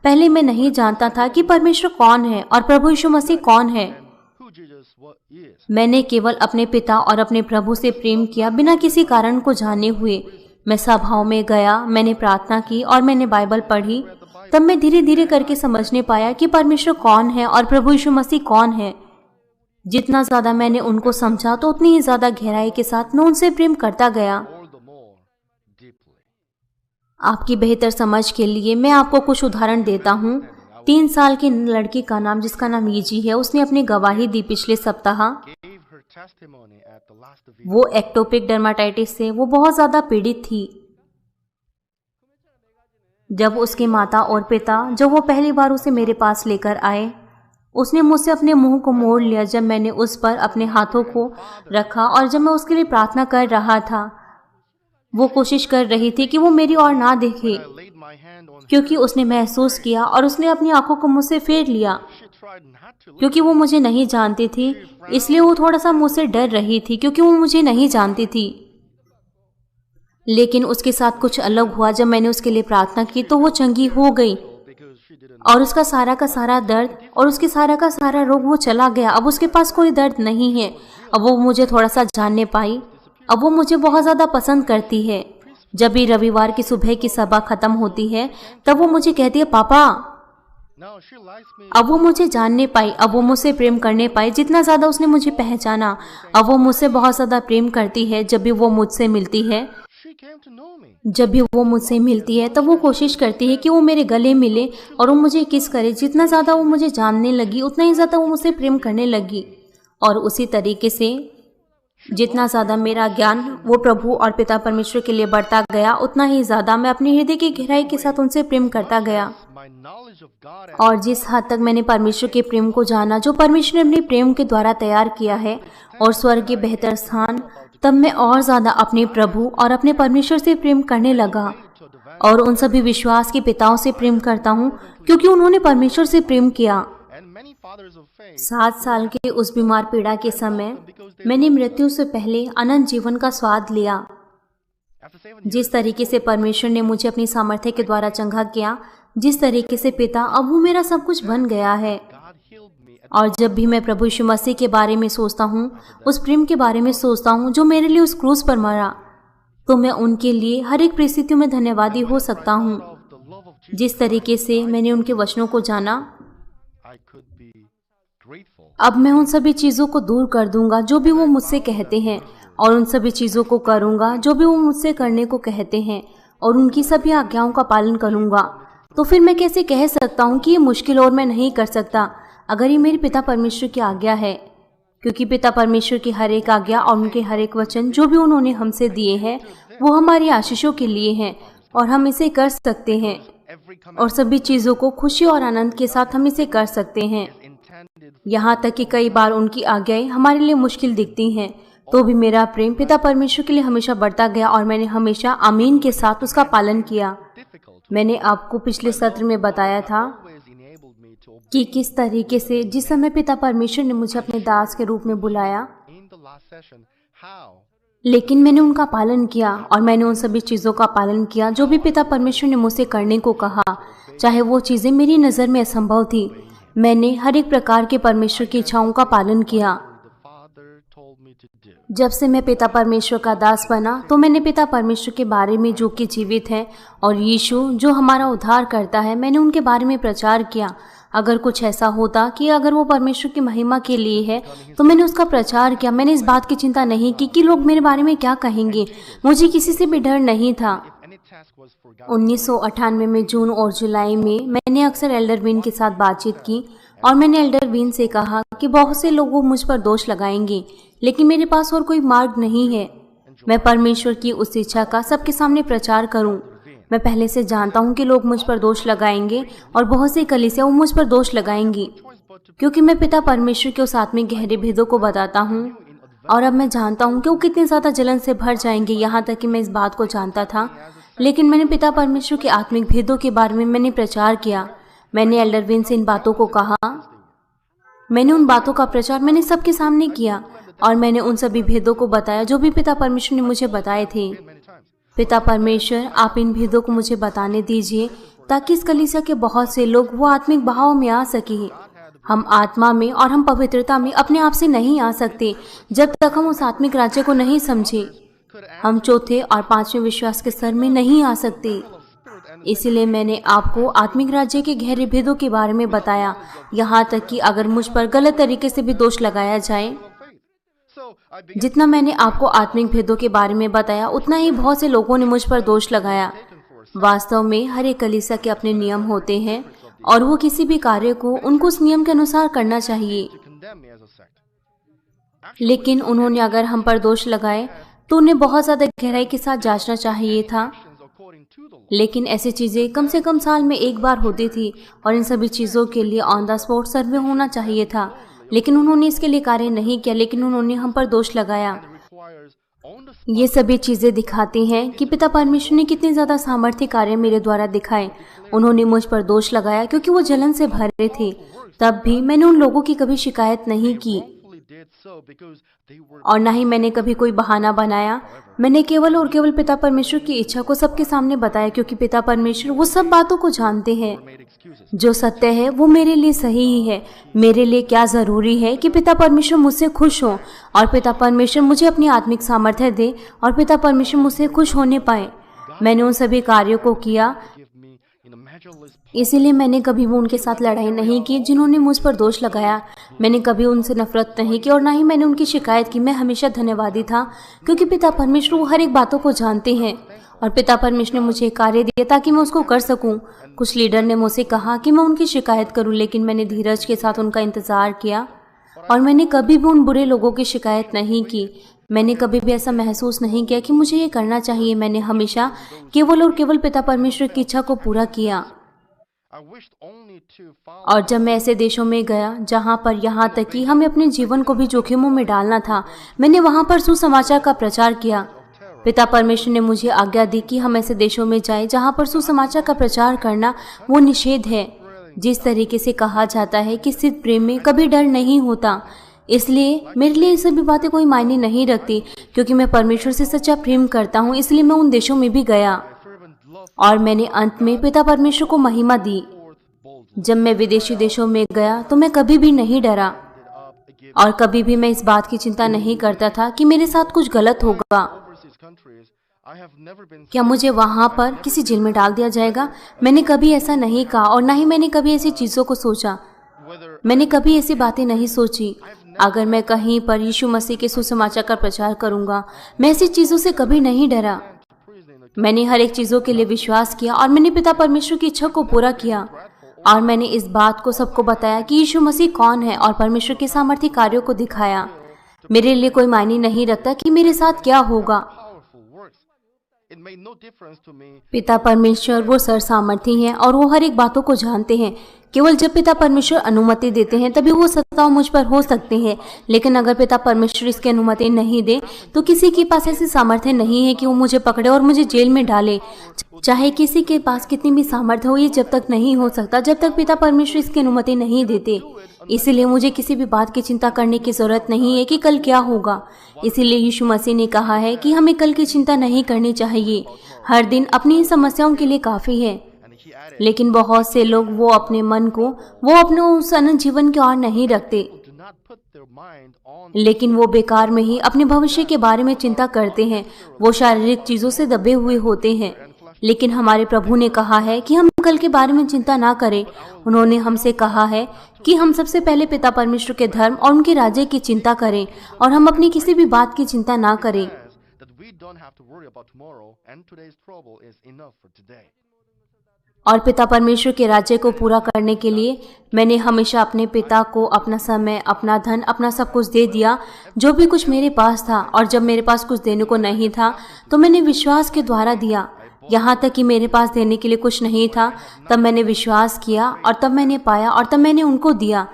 पहले मैं नहीं जानता था कि परमेश्वर कौन है और प्रभु यीशु मसीह कौन है। मैंने केवल अपने पिता और अपने प्रभु से प्रेम किया बिना किसी कारण को जाने हुए। मैं सभाओं में गया, मैंने प्रार्थना की और मैंने बाइबल पढ़ी। तब मैं धीरे धीरे करके समझने पाया कि परमेश्वर कौन है और प्रभु यीशु मसीह कौन है। जितना ज्यादा मैंने उनको समझा तो उतनी ही ज्यादा गहराई के साथ मैं उनसे प्रेम करता गया। आपकी बेहतर समझ के लिए मैं आपको कुछ उदाहरण देता हूँ। 3 साल की लड़की का नाम, जिसका नाम ईजी है, उसने अपनी गवाही दी पिछले सप्ताह। वो एक्टोपिक डर्माटाइटिस से वो बहुत ज्यादा पीड़ित थी। जब उसके माता और पिता, जब वो पहली बार उसे मेरे पास लेकर आए, उसने मुझसे अपने मुंह को मोड़ लिया जब मैंने उस पर अपने हाथों को रखा और जब मैं उसके लिए प्रार्थना कर रहा था। वो कोशिश कर रही थी कि वो मेरी ओर ना देखे, क्योंकि उसने महसूस किया और उसने अपनी आंखों को मुझसे फेर लिया। क्योंकि वो मुझे नहीं जानती थी, इसलिए वो थोड़ा सा मुझसे डर रही थी, क्योंकि वो मुझे नहीं जानती थी। लेकिन उसके साथ कुछ अलग हुआ। जब मैंने उसके लिए प्रार्थना की तो वो चंगी हो गई और उसका सारा का सारा दर्द और उसके सारा का सारा रोग वो चला गया। अब उसके पास कोई दर्द नहीं है। अब वो मुझे थोड़ा सा जानने पाई। अब वो मुझे बहुत ज्यादा पसंद करती है। जब भी रविवार की सुबह की सभा खत्म होती है तब वो मुझे कहती है, पापा। अब वो मुझे जानने पाई, अब वो मुझसे प्रेम करने पाई। जितना ज्यादा उसने मुझे पहचाना, अब वो मुझसे बहुत ज्यादा प्रेम करती है। जब भी वो मुझसे मिलती है तब वो कोशिश करती है कि वो मेरे गले मिले और वो मुझे किस करे। जितना ज्यादा वो मुझे जानने लगी उतना ही ज्यादा वो मुझसे प्रेम करने लगी। और उसी तरीके से जितना ज्यादा मेरा ज्ञान वो प्रभु और पिता परमेश्वर के लिए बढ़ता गया, उतना ही ज्यादा मैं अपने हृदय की गहराई के साथ उनसे प्रेम करता गया। और जिस हद तक मैंने परमेश्वर के प्रेम को जाना, जो परमेश्वर ने अपने प्रेम के द्वारा तैयार किया है, और स्वर्ग के बेहतर स्थान, तब मैं और ज्यादा अपने प्रभु और अपने परमेश्वर से प्रेम करने लगा। और उन सभी विश्वास के पिताओं से प्रेम करता हूँ, क्योंकि उन्होंने परमेश्वर से प्रेम किया। 7 साल के उस बीमार पीड़ा के समय मैंने मृत्यु से पहले अनंत जीवन का स्वाद लिया। जिस तरीके से परमेश्वर ने मुझे अपनी सामर्थ्य के द्वारा चंगा किया, जिस तरीके से पिता, अब वो मेरा सब कुछ बन गया है। और जब भी मैं प्रभु यीशु मसीह के बारे में सोचता हूँ, उस प्रेम के बारे में सोचता हूँ जो मेरे लिए उस क्रूस पर मरा, तो मैं उनके लिए हर एक परिस्थितियों में धन्यवादी हो सकता हूँ। जिस तरीके से मैंने उनके वचनों को जाना, अब मैं उन सभी चीजों को दूर कर दूंगा जो भी वो मुझसे कहते हैं, और उन सभी चीजों को करूंगा जो भी वो मुझसे करने को कहते हैं। और उनकी सभी आज्ञाओं का पालन करूंगा, तो फिर मैं कैसे कह सकता हूँ कि ये मुश्किल और मैं नहीं कर सकता अगर ये मेरे पिता परमेश्वर की आज्ञा है। क्योंकि पिता परमेश्वर की हर एक आज्ञा और उनके हर एक वचन जो भी उन्होंने हमसे दिए हैं वो हमारी आशीषों के लिए हैं और हम इसे कर सकते हैं, और सभी चीज़ों को खुशी और आनंद के साथ हम इसे कर सकते हैं। यहाँ तक कि कई बार उनकी आज्ञाएं हमारे लिए मुश्किल दिखती हैं, तो भी मेरा प्रेम पिता परमेश्वर के लिए हमेशा बढ़ता गया और मैंने हमेशा आमीन के साथ उसका पालन किया। मैंने आपको पिछले सत्र में बताया था कि किस तरीके से जिस समय पिता परमेश्वर ने मुझे अपने दास के रूप में बुलाया, लेकिन मैंने उनका पालन किया और मैंने उन सभी चीज़ों का पालन किया जो भी पिता परमेश्वर ने मुझसे करने को कहा, चाहे वो चीज़ें मेरी नज़र में असंभव थी। मैंने हर एक प्रकार के परमेश्वर की इच्छाओं का पालन किया। जब से मैं पिता परमेश्वर का दास बना तो मैंने पिता परमेश्वर के बारे में जो कि जीवित है और यीशु जो हमारा उद्धार करता है, मैंने उनके बारे में प्रचार किया। अगर कुछ ऐसा होता कि अगर वो परमेश्वर की महिमा के लिए है तो मैंने उसका प्रचार किया। मैंने इस बात की चिंता नहीं की कि लोग मेरे बारे में क्या कहेंगे। मुझे किसी से भी डर नहीं था। 1998 में जून और जुलाई में मैंने अक्सर एल्डर बीन के साथ बातचीत की और मैंने एल्डर बीन से कहा कि बहुत से लोग मुझ पर दोष लगाएंगे, लेकिन मेरे पास और कोई मार्ग नहीं है। मैं परमेश्वर की उस इच्छा का सबके सामने प्रचार करूं। मैं पहले से जानता हूं कि लोग मुझ पर दोष लगाएंगे और बहुत सी कलीसियां वो मुझ पर दोष लगाएंगी, क्योंकि मैं पिता परमेश्वर के उस आत्मिक गहरे भेदों को बताता हूं। और अब मैं जानता हूं कि वो कितने ज़्यादा जलन से भर जाएंगे। यहाँ तक कि मैं इस बात को जानता था, लेकिन मैंने पिता परमेश्वर के आत्मिक भेदों के बारे में मैंने प्रचार किया। मैंने एल्डर बीन से इन बातों को कहा। मैंने उन बातों का प्रचार मैंने सबके सामने किया और मैंने उन सभी भेदों को बताया जो भी पिता परमेश्वर ने मुझे बताए थे। पिता परमेश्वर, आप इन भेदों को मुझे बताने दीजिए ताकि इस कलीसिया के बहुत से लोग वो आत्मिक बहाव में आ सके। हम आत्मा में और हम पवित्रता में अपने आप से नहीं आ सकते जब तक हम उस आत्मिक राज्य को नहीं समझे। हम चौथे और पांचवें विश्वास के स्तर में नहीं आ सकते। इसलिए मैंने आपको आत्मिक राज्य के गहरे भेदों के बारे में बताया, यहाँ तक कि अगर मुझ पर गलत तरीके से भी दोष लगाया जाए। जितना मैंने आपको आत्मिक भेदों के बारे में बताया, उतना ही बहुत से लोगों ने मुझ पर दोष लगाया। वास्तव में हर एक कलीसिया के अपने नियम होते हैं और वो किसी भी कार्य को उनको उस नियम के अनुसार करना चाहिए। लेकिन उन्होंने अगर हम पर दोष लगाए तो उन्हें बहुत ज़्यादा गहराई के साथ जांचना चाहिए था। लेकिन ऐसी चीज़ें कम से कम साल में एक बार होती थी और इन सभी चीज़ों के लिए ऑन द स्पॉट सर्वे होना चाहिए था। लेकिन उन्होंने इसके लिए कार्य नहीं किया, लेकिन उन्होंने हम पर दोष लगाया। ये सभी चीज़ें दिखाती हैं कि पिता परमेश्वर ने कितने ज़्यादा सामर्थ्य कार्य मेरे द्वारा दिखाए। उन्होंने मुझ पर दोष लगाया क्योंकि वो जलन से भरे थे। तब भी मैंने उन लोगों की कभी शिकायत नहीं की और न ही मैंने कभी कोई बहाना बनाया। मैंने केवल और केवल पिता परमेश्वर की इच्छा को सबके सामने बताया, क्योंकि पिता परमेश्वर वो सब बातों को जानते हैं। जो सत्य है वो मेरे लिए सही ही है। मेरे लिए क्या जरूरी है कि पिता परमेश्वर मुझसे खुश हो और पिता परमेश्वर मुझे अपनी आत्मिक सामर्थ्य दे और पिता परमेश्वर मुझसे खुश होने पाए। मैंने उन सभी कार्यों को किया, इसीलिए मैंने कभी वो उनके साथ लड़ाई नहीं की जिन्होंने मुझ पर दोष लगाया। मैंने कभी उनसे नफरत नहीं की और ना ही मैंने उनकी शिकायत की। मैं हमेशा धन्यवादी था, क्योंकि पिता परमेश्वर वो हर एक बातों को जानते हैं और पिता परमेश्वर ने मुझे कार्य दिया ताकि मैं उसको कर सकूं। कुछ लीडर ने मुझसे कहा कि मैं उनकी शिकायत करूं, लेकिन मैंने धीरज के साथ उनका इंतजार किया और मैंने कभी भी उन बुरे लोगों की शिकायत नहीं की। मैंने कभी भी ऐसा महसूस नहीं किया कि मुझे ये करना चाहिए। मैंने हमेशा केवल और केवल पिता परमेश्वर की इच्छा को पूरा किया। और जब मैं ऐसे देशों में गया जहां पर यहाँ तक कि हमें अपने जीवन को भी जोखिमों में डालना था, मैंने वहां पर सुसमाचार का प्रचार किया। पिता परमेश्वर ने मुझे आज्ञा दी कि हम ऐसे देशों में जाएं जहां पर सुसमाचार का प्रचार करना वो निषेध है। जिस तरीके से कहा जाता है कि सिद्ध प्रेम में कभी डर नहीं होता, इसलिए मेरे लिए ये सभी बातें कोई मायने नहीं रखती, क्योंकि मैं परमेश्वर से सच्चा प्रेम करता हूँ। इसलिए मैं उन देशों में भी गया और मैंने अंत में पिता परमेश्वर को महिमा दी। जब मैं विदेशी देशों में गया तो मैं कभी भी नहीं डरा और कभी भी मैं इस बात की चिंता नहीं करता था कि मेरे साथ कुछ गलत होगा। क्या मुझे वहां पर किसी जेल में डाल दिया जाएगा? मैंने कभी ऐसा नहीं कहा और ना ही मैंने कभी ऐसी चीजों को सोचा। मैंने कभी ऐसी बातें नहीं सोची। अगर मैं कहीं पर यीशु मसीह के सुसमाचार का प्रचार करूंगा, मैं ऐसी चीजों से कभी नहीं डरा। मैंने हर एक चीज़ों के लिए विश्वास किया और मैंने पिता परमेश्वर की इच्छा को पूरा किया। और मैंने इस बात को सबको बताया कि यीशु मसीह कौन है और परमेश्वर के सामर्थ्य कार्यों को दिखाया। मेरे लिए कोई मायने नहीं रखता कि मेरे साथ क्या होगा। पिता परमेश्वर वो सर्व सामर्थी हैं और वो हर एक बातों को जानते हैं। केवल जब पिता परमेश्वर अनुमति देते हैं तभी वो सत्ता मुझ पर हो सकते हैं, लेकिन अगर पिता परमेश्वर इसकी अनुमति नहीं दे तो किसी के पास ऐसी सामर्थ्य नहीं है कि वो मुझे पकड़े और मुझे जेल में डाले। चाहे किसी के पास कितनी भी सामर्थ्य हो, ये जब तक नहीं हो सकता जब तक पिता परमेश्वर इसकी अनुमति नहीं देते। इसीलिए मुझे किसी भी बात की चिंता करने की जरूरत नहीं है कि कल क्या होगा। इसीलिए यीशु मसीह ने कहा है कि हमें कल की चिंता नहीं करनी चाहिए। हर दिन अपनी समस्याओं के लिए काफी है। लेकिन बहुत से लोग वो अपने मन को अपने उस अनंत जीवन की ओर नहीं रखते, लेकिन वो बेकार में ही अपने भविष्य के बारे में चिंता करते हैं। वो शारीरिक चीजों से दबे हुए होते हैं। लेकिन हमारे प्रभु ने कहा है कि हम कल के बारे में चिंता ना करें। उन्होंने हमसे कहा है कि हम सबसे पहले पिता परमेश्वर के धर्म और उनके राज्य की चिंता करें और हम अपनी किसी भी बात की चिंता ना करें। और पिता परमेश्वर के राज्य को पूरा करने के लिए मैंने हमेशा अपने पिता को अपना समय, अपना धन, अपना सब कुछ दे दिया, जो भी कुछ मेरे पास था। और जब मेरे पास कुछ देने को नहीं था तो मैंने विश्वास के द्वारा दिया। यहाँ तक कि मेरे पास देने के लिए कुछ नहीं था, तब मैंने विश्वास किया और तब मैंने पाया और तब मैंने उनको दिया।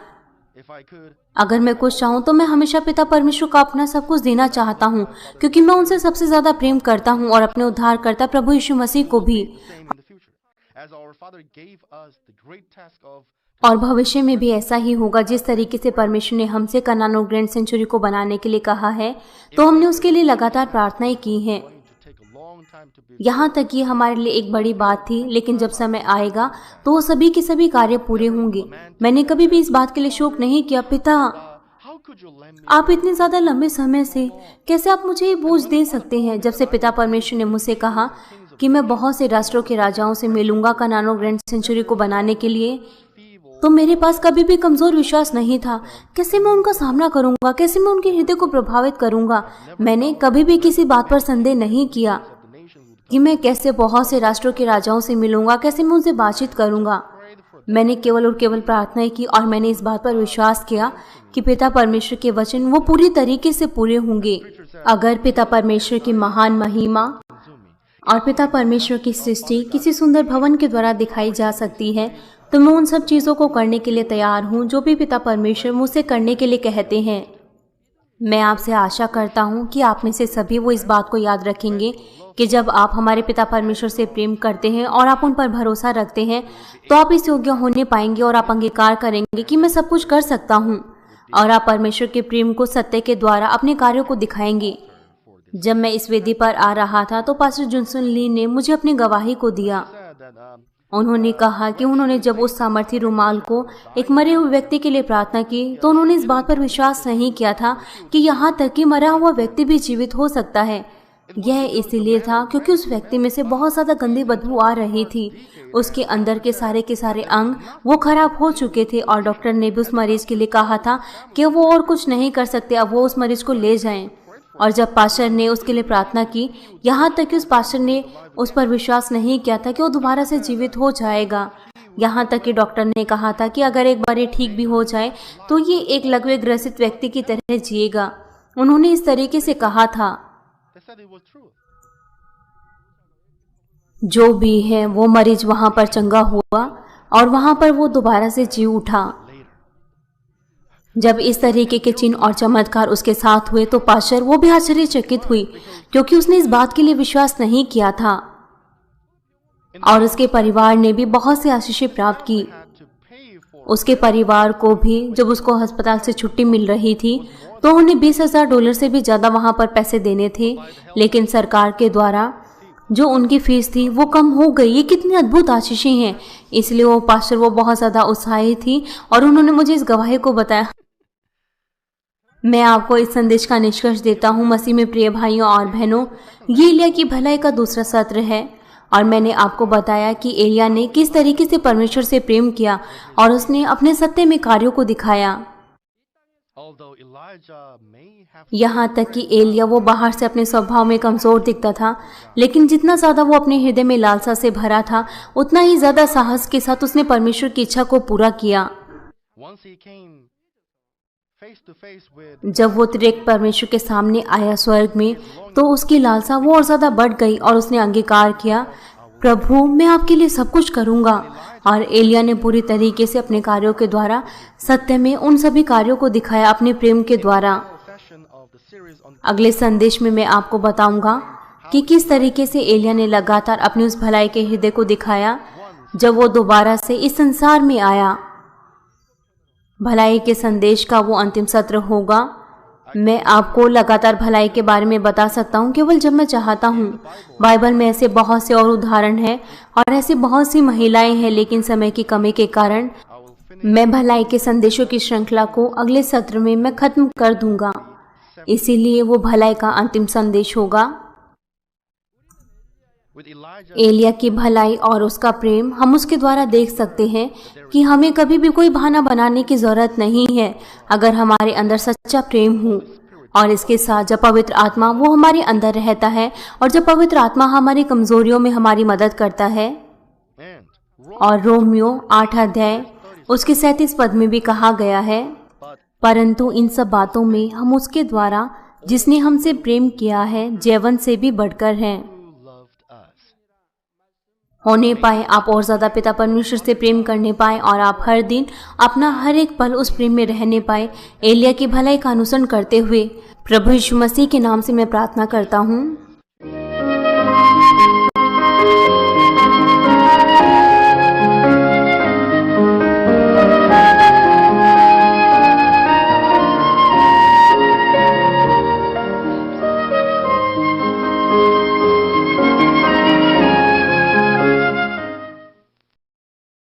अगर मैं कुछ चाहूँ तो मैं हमेशा पिता परमेश्वर को अपना सब कुछ देना चाहता हूँ, क्योंकि मैं उनसे सबसे ज्यादा प्रेम करता हूँ और अपने उद्धारकर्ता प्रभु यीशु मसीह को भी। और भविष्य में भी ऐसा ही होगा। जिस तरीके से परमेश्वर ने हमसे कनानो ग्रैंड सेंचुरी को बनाने के लिए कहा है, तो हमने उसके लिए लगातार प्रार्थनाएं की हैं। यहाँ तक कि हमारे लिए एक बड़ी बात थी, लेकिन जब समय आएगा तो वो सभी के सभी कार्य पूरे होंगे। मैंने कभी भी इस बात के लिए शोक नहीं किया, पिता आप इतने ज्यादा लंबे समय से कैसे आप मुझे ये बोझ दे सकते हैं। जब से पिता परमेश्वर ने मुझसे कहा कि मैं बहुत से राष्ट्रों के राजाओं से मिलूंगा कनानो ग्रैंड सेंचुरी को बनाने के लिए, तो मेरे पास कभी भी कमजोर विश्वास नहीं था। कैसे मैं उनका सामना करूंगा, कैसे मैं उनके हृदय को प्रभावित करूंगा। मैंने कभी भी किसी बात पर संदेह नहीं किया कि मैं कैसे बहुत से राष्ट्रों के राजाओं से मिलूंगा, कैसे मैं उनसे बातचीत करूंगा। मैंने केवल और केवल प्रार्थना की और मैंने इस बात पर विश्वास किया कि पिता परमेश्वर के वचन वो पूरी तरीके से पूरे होंगे। अगर पिता परमेश्वर की महान महिमा और पिता परमेश्वर की सृष्टि किसी सुंदर भवन के द्वारा दिखाई जा सकती है, तो मैं उन सब चीजों को करने के लिए तैयार हूँ जो भी पिता परमेश्वर मुझसे करने के लिए कहते हैं। मैं आपसे आशा करता हूँ कि आप में से सभी वो इस बात को याद रखेंगे कि जब आप हमारे पिता परमेश्वर से प्रेम करते हैं और आप उन पर भरोसा रखते हैं, तो आप इस योग्य होने पाएंगे और आप अंगीकार करेंगे कि मैं सब कुछ कर सकता हूँ, और आप परमेश्वर के प्रेम को सत्य के द्वारा अपने कार्यों को दिखाएंगे। जब मैं इस वेदी पर आ रहा था तो पास्टर जुनसन ली ने मुझे अपनी गवाही को दिया। उन्होंने कहा कि उन्होंने जब उस सामर्थी रुमाल को एक मरे हुए व्यक्ति के लिए प्रार्थना की तो उन्होंने इस बात पर विश्वास नहीं किया था कि यहाँ तक कि मरा हुआ व्यक्ति भी जीवित हो सकता है। यह इसीलिए था क्योंकि उस व्यक्ति में से बहुत ज्यादा गंदी बदबू आ रही थी। उसके अंदर के सारे अंग वो खराब हो चुके थे और डॉक्टर ने भी उस मरीज के लिए कहा था कि वो और कुछ नहीं कर सकते, अब वो उस मरीज को ले जाएं। और जब पास्टर ने उसके लिए प्रार्थना की, यहाँ तक कि उस पास्टर ने उस पर विश्वास नहीं किया था कि वो दोबारा से जीवित हो जाएगा। यहाँ तक कि डॉक्टर ने कहा था कि अगर एक बार ये ठीक भी हो जाए तो ये एक लकवे ग्रसित व्यक्ति की तरह जिएगा। उन्होंने इस तरीके से कहा था। जो भी है वो मरीज वहां पर चंगा हुआ और वहां पर वो दोबारा से जी उठा। जब इस तरीके के चिन्ह और चमत्कार उसके साथ हुए तो पास्टर वो भी आश्चर्यचकित हुई, क्योंकि उसने इस बात के लिए विश्वास नहीं किया था। और उसके परिवार ने भी बहुत सी आशीषें प्राप्त की। उसके परिवार को भी जब उसको अस्पताल से छुट्टी मिल रही थी तो उन्हें $20,000 से भी ज्यादा वहां पर पैसे देने थे, लेकिन सरकार के द्वारा जो उनकी फीस थी वो कम हो गई। ये कितनी अद्भुत आशीषें हैं। इसलिए वो पास्टर वो बहुत ज्यादा उत्साहित थी और उन्होंने मुझे इस गवाही को बताया। मैं आपको इस संदेश का निष्कर्ष देता हूँ मसीह में प्रिय भाइयों और बहनों, ये एलिया की भलाई का दूसरा सत्र है और मैंने आपको बताया कि एलिया ने किस तरीके से परमेश्वर से प्रेम किया और उसने अपने सत्य में कार्यों को दिखाया। although Elijah may have यहाँ तक कि एलिया वो बाहर से अपने स्वभाव में कमजोर दिखता था, लेकिन जितना ज्यादा वो अपने हृदय में लालसा से भरा था, उतना ही ज्यादा साहस के साथ उसने परमेश्वर की इच्छा को पूरा किया। once he came face to face with जब वो तिरेक परमेश्वर के सामने आया स्वर्ग में, तो उसकी लालसा वो और ज्यादा बढ़ गई और उसने अंगीकार किया, प्रभु मैं आपके लिए सब कुछ करूंगा। और एलिया ने पूरी तरीके से अपने कार्यों के द्वारा सत्य में उन सभी कार्यों को दिखाया अपने प्रेम के द्वारा। session of the series on अगले संदेश में मैं आपको बताऊंगा कि किस तरीके से एलिया ने लगातार अपनी उस भलाई के हृदय को दिखाया जब वो दोबारा से इस संसार में आया। भलाई के संदेश का वो अंतिम सत्र होगा। मैं आपको लगातार भलाई के बारे में बता सकता हूँ केवल जब मैं चाहता हूँ। बाइबल में ऐसे बहुत से और उदाहरण हैं और ऐसी बहुत सी महिलाएं हैं, लेकिन समय की कमी के कारण मैं भलाई के संदेशों की श्रृंखला को अगले सत्र में मैं खत्म कर दूंगा। इसीलिए वो भलाई का अंतिम संदेश होगा। with Elijah एलिया की भलाई और उसका प्रेम हम उसके द्वारा देख सकते हैं कि हमें कभी भी कोई बहाना बनाने की जरूरत नहीं है अगर हमारे अंदर सच्चा प्रेम हो। और इसके साथ जब पवित्र आत्मा वो हमारे अंदर रहता है और जब पवित्र आत्मा हमारी कमजोरियों में हमारी मदद करता है। and और रोमियो 8 अध्याय उसके 37 पद में भी कहा गया है, परंतु इन सब बातों में हम उसके द्वारा जिसने हमसे प्रेम किया है जीवन से भी बढ़कर हैं who loved us होने पाए। आप और ज्यादा पिता परमेश्वर से प्रेम करने पाए और आप हर दिन अपना हर एक पल उस प्रेम में रहने पाए। एलिया की भलाई का अनुसरण करते हुए प्रभु यीशु मसीह के नाम से मैं प्रार्थना करता हूँ।